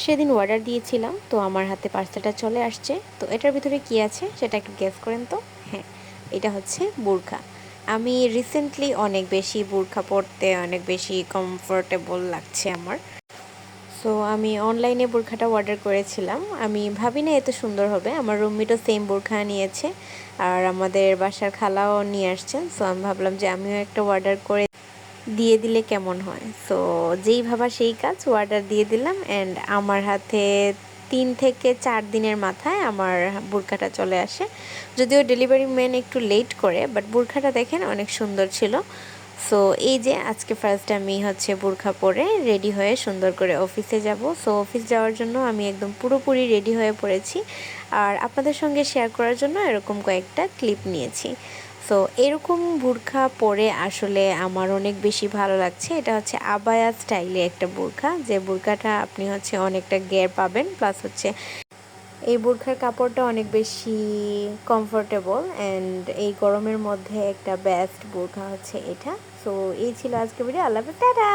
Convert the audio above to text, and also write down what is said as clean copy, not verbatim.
সেদিন অর্ডার দিয়েছিলাম, তো আমার হাতে পার্সেলটা চলে আসছে। তো এটার ভিতরে কি আছে সেটা একটু গেস করেন তো। হ্যাঁ, এটা হচ্ছে বোরখা। আমি রিসেন্টলি অনেক বেশি বোরখা পরতে অনেক বেশি কমফোর্টেবল লাগছে আমার। সো আমি অনলাইনে বোরখাটা অর্ডার করেছিলাম। আমি ভাবি না এত সুন্দর হবে। আমার রুমমেটও সেম বোরখা নিয়েছে, আর আমাদের বাসার খালাও নিয়ে আসছেন। সো আমি ভাবলাম যে আমিও একটা অর্ডার করে দিয়ে দিলে কেমন হয়। সো যেই ভাবা সেই কাজ, অর্ডার দিয়ে দিলাম অ্যান্ড আমার হাতে 3 থেকে 4 দিনের মাথায় আমার বোরখাটা চলে আসে। যদিও ডেলিভারি ম্যান একটু লেট করে, বাট বোরখাটা দেখেন অনেক সুন্দর ছিল। সো এই যে আজকে ফার্স্ট আমি হচ্ছে বোরখা পরে রেডি হয়ে সুন্দর করে অফিসে যাব। সো অফিস যাওয়ার জন্য আমি একদম পুরোপুরি রেডি হয়ে পড়েছি, আর আপনাদের সঙ্গে শেয়ার করার জন্য এরকম কয়েকটা ক্লিপ নিয়েছি। সো এরকম বোরখা পরে আসলে আমার অনেক বেশি ভালো লাগছে। এটা হচ্ছে আবায়া স্টাইলে একটা বোরখা, যে বোরখাটা আপনি হচ্ছে অনেকটা গের পাবেন, প্লাস হচ্ছে এই বোরখার কাপড়টা অনেক বেশি কমফোর্টেবল অ্যান্ড এই গরমের মধ্যে একটা বেস্ট বোরখা হচ্ছে এটা। সো এই ছিল আজকের ভিডিও। আল্লাহ হাফেজ, টাটা।